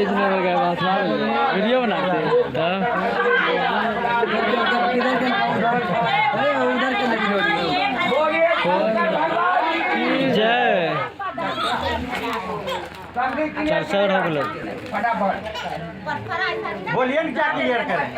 बेचने में गए बात वीडियो बनाते हैं जय चर्चा बोलो बोलिए क्या क्लियर करें।